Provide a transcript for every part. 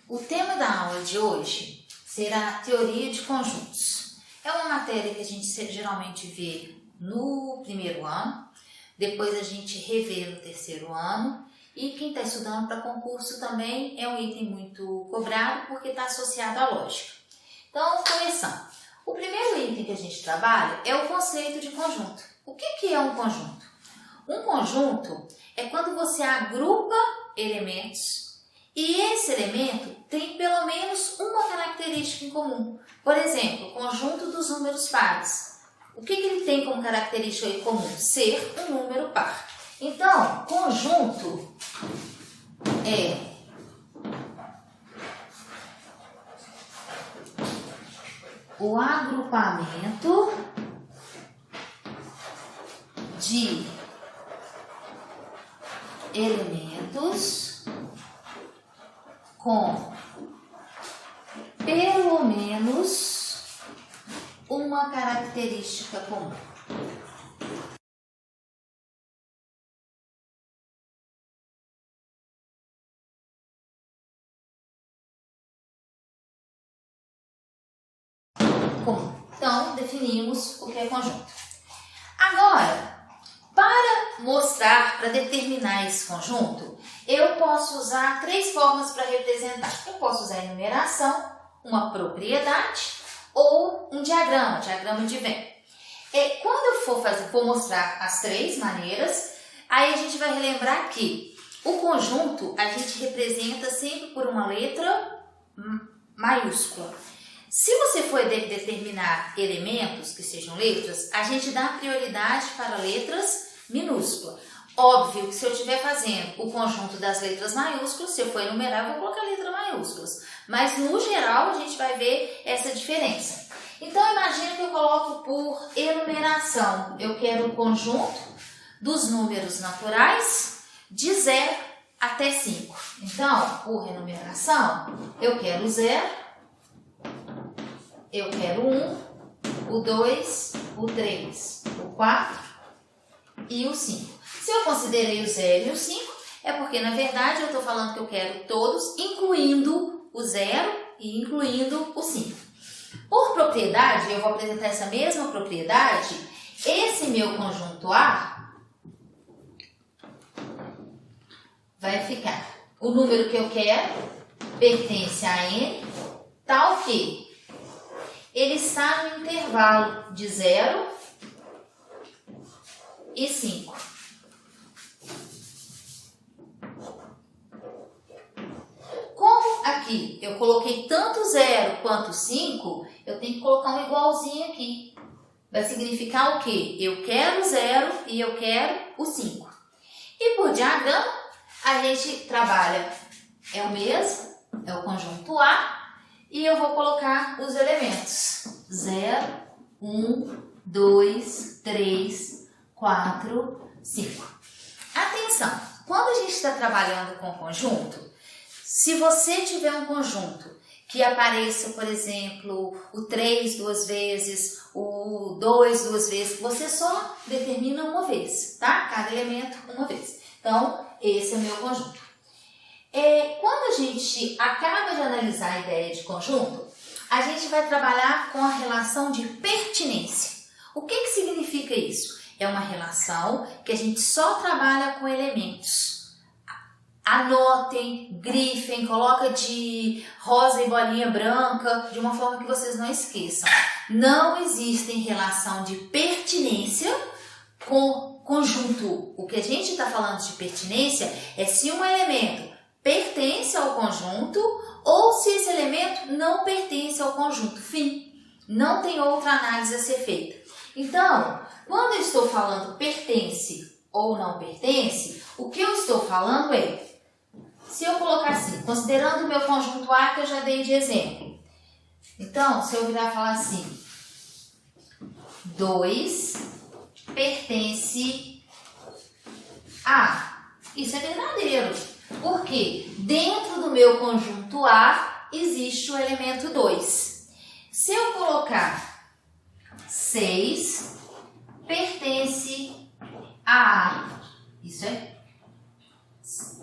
O tema da aula de hoje será Teoria de Conjuntos. É uma matéria que a gente geralmente vê no primeiro ano, depois a gente revê no terceiro ano, e quem está estudando para concurso também é um item muito cobrado porque está associado à lógica. Então, começando. O primeiro item que a gente trabalha é o conceito de conjunto. O que é um conjunto? Um conjunto é quando você agrupa elementos e esse elemento tem pelo menos uma característica em comum. Por exemplo, o conjunto dos números pares. O que ele tem como característica em comum? Ser um número par. Então, conjunto é o agrupamento de elementos com pelo menos uma característica comum. Então, definimos o que é conjunto. Agora, para mostrar, para determinar esse conjunto, eu posso usar três formas para representar. Eu posso usar a enumeração, uma propriedade ou um diagrama de Venn. Quando eu for mostrar as três maneiras, aí a gente vai relembrar que o conjunto a gente representa sempre por uma letra maiúscula. Se você for determinar elementos que sejam letras, a gente dá prioridade para letras minúsculas. Óbvio que se eu estiver fazendo o conjunto das letras maiúsculas, se eu for enumerar, eu vou colocar letras maiúsculas. Mas no geral a gente vai ver essa diferença. Então imagina que eu coloco por enumeração. Eu quero o conjunto dos números naturais de 0 até 5. Então, por enumeração, eu quero o 0. Eu quero o 1, o 2, o 3, o 4 e o 5. Se eu considerei o 0 e o 5, é porque, na verdade, eu estou falando que eu quero todos, incluindo o 0 e incluindo o 5. Por propriedade, eu vou apresentar essa mesma propriedade. Esse meu conjunto A vai ficar. O número que eu quero pertence a N, tal que ele está no intervalo de 0 e 5. Como aqui eu coloquei tanto 0 quanto 5, eu tenho que colocar um igualzinho aqui. Vai significar o quê? Eu quero o 0 e eu quero o 5. E por diagrama, a gente trabalha, é o mesmo, é o conjunto A. E eu vou colocar os elementos 0, 1, 2, 3, 4, 5. Atenção, quando a gente está trabalhando com conjunto, se você tiver um conjunto que apareça, por exemplo, o 3 duas vezes, o 2 duas vezes, você só determina uma vez, tá? Cada elemento uma vez. Então, esse é o meu conjunto. Quando a gente acaba de analisar a ideia de conjunto, a gente vai trabalhar com a relação de pertinência. O que significa isso? É uma relação que a gente só trabalha com elementos. Anotem, grifem, coloca de rosa e bolinha branca, de uma forma que vocês não esqueçam. Não existe relação de pertinência com conjunto. O que a gente está falando de pertinência é se um elemento pertence ao conjunto ou se esse elemento não pertence ao conjunto. Fim. Não tem outra análise a ser feita. Então, quando eu estou falando pertence ou não pertence, o que eu estou falando é, se eu colocar assim, considerando o meu conjunto A que eu já dei de exemplo. Então, se eu virar e falar assim, 2 pertence a, isso é verdadeiro. Porque dentro do meu conjunto A existe o elemento 2. Se eu colocar 6 pertence a A, isso é,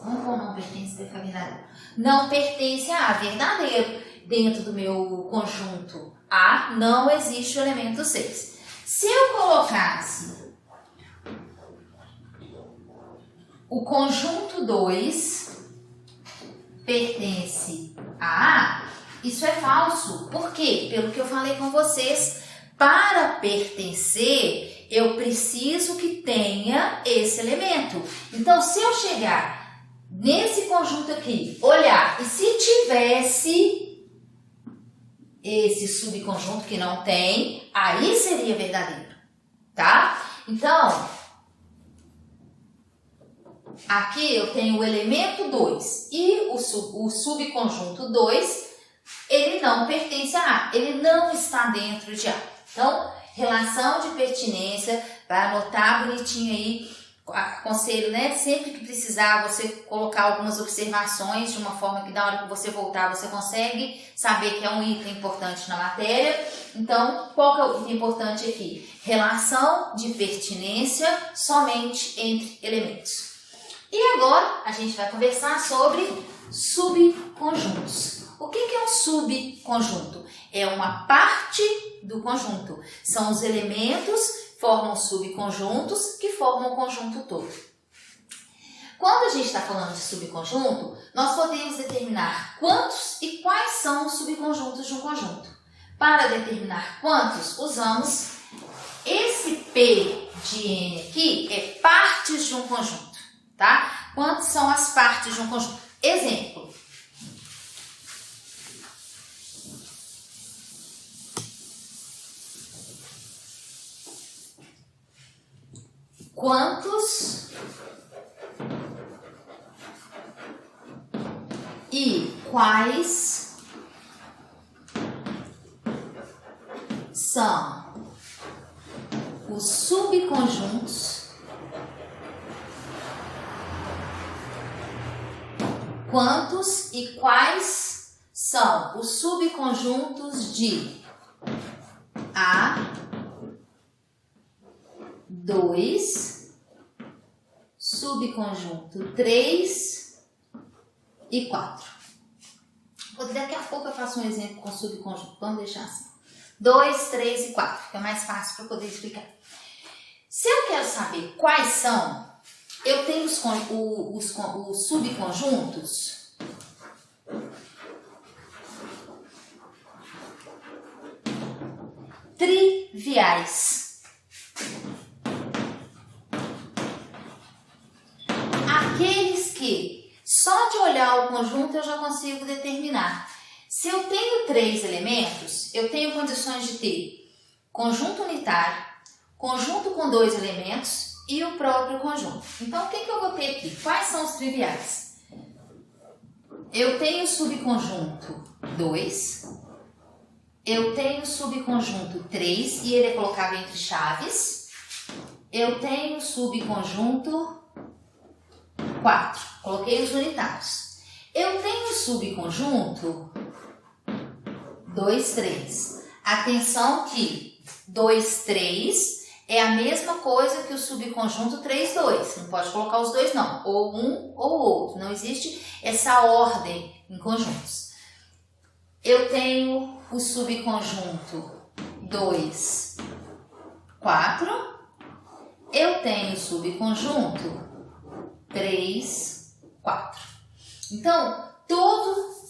vamos pôr Não pertence a verdadeiro. Não pertence a verdadeiro. Dentro do meu conjunto A não existe o elemento 6. Se eu colocasse o conjunto 2 pertence a A, isso é falso. Por quê? Pelo que eu falei com vocês, para pertencer, eu preciso que tenha esse elemento. Então, se eu chegar nesse conjunto aqui, olhar, e se tivesse esse subconjunto que não tem, aí seria verdadeiro, tá? Então, aqui eu tenho o elemento 2 e o subconjunto 2, ele não pertence a A, ele não está dentro de A. Então, relação de pertinência, vai anotar bonitinho aí. Aconselho, né? Sempre que precisar, você colocar algumas observações de uma forma que na hora que você voltar, você consegue saber que é um item importante na matéria. Então, qual que é o item importante aqui? Relação de pertinência somente entre elementos. E agora, a gente vai conversar sobre subconjuntos. O que é um subconjunto? É uma parte do conjunto. São os elementos formam subconjuntos que formam o conjunto todo. Quando a gente está falando de subconjunto, nós podemos determinar quantos e quais são os subconjuntos de um conjunto. Para determinar quantos, usamos esse P de N aqui, é partes de um conjunto, tá? Quantas são as partes de um conjunto? Exemplo. Quantos e quais são os subconjuntos? Quantos e quais são os subconjuntos de A2, subconjunto 3 e 4. Daqui a pouco eu faço um exemplo com subconjunto. Vamos deixar assim. 2, 3 e 4. Fica mais fácil para poder explicar. Se eu quero saber quais são, eu tenho os subconjuntos triviais. Aqueles que só de olhar o conjunto eu já consigo determinar. Se eu tenho 3 elementos, eu tenho condições de ter conjunto unitário, conjunto com 2 elementos e o próprio conjunto. Então, o que eu vou ter aqui? Quais são os triviais? Eu tenho o subconjunto 2, eu tenho o subconjunto 3 e ele é colocado entre chaves. Eu tenho o subconjunto 4, coloquei os unitários. Eu tenho o subconjunto 2, 3. Atenção que 2, 3 é a mesma coisa que o subconjunto 3, 2. Não pode colocar os dois não, ou um ou outro. Não existe essa ordem em conjuntos. Eu tenho o subconjunto 2, 4. Eu tenho o subconjunto 3, 4. Então,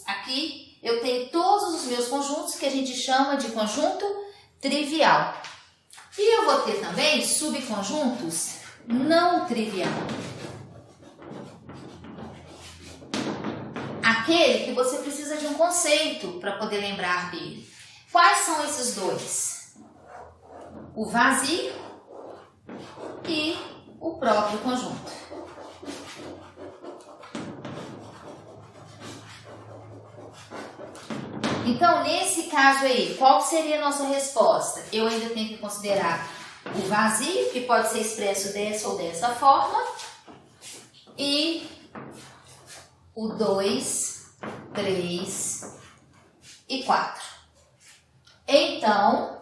aqui eu tenho todos os meus conjuntos que a gente chama de conjunto trivial. E eu vou ter também subconjuntos não trivial. Aquele que você precisa de um conceito para poder lembrar dele. Quais são esses dois? O vazio e o próprio conjunto. Então, nesse caso aí, qual seria a nossa resposta? Eu ainda tenho que considerar o vazio, que pode ser expresso dessa ou dessa forma, e o 2, 3 e 4. Então,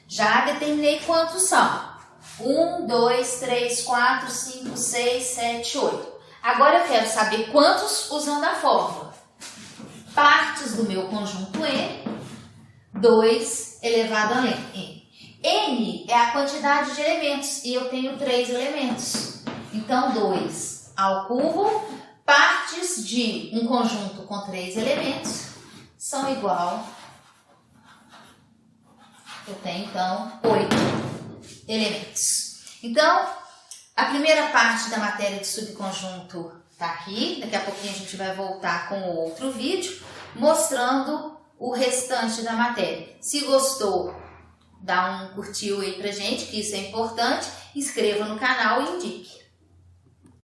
já determinei quantos são. 1, 2, 3, 4, 5, 6, 7, 8. Agora eu quero saber quantos usando a fórmula. Partes do meu conjunto N, 2 elevado a N. N é a quantidade de elementos e eu tenho 3 elementos. Então, 2 ao cubo, partes de um conjunto com 3 elementos são igual. Eu tenho, então, 8 elementos. Então, a primeira parte da matéria de subconjunto está aqui. Daqui a pouquinho a gente vai voltar com outro vídeo mostrando o restante da matéria. Se gostou, dá um curtiu aí pra gente, que isso é importante. Inscreva no canal e indique.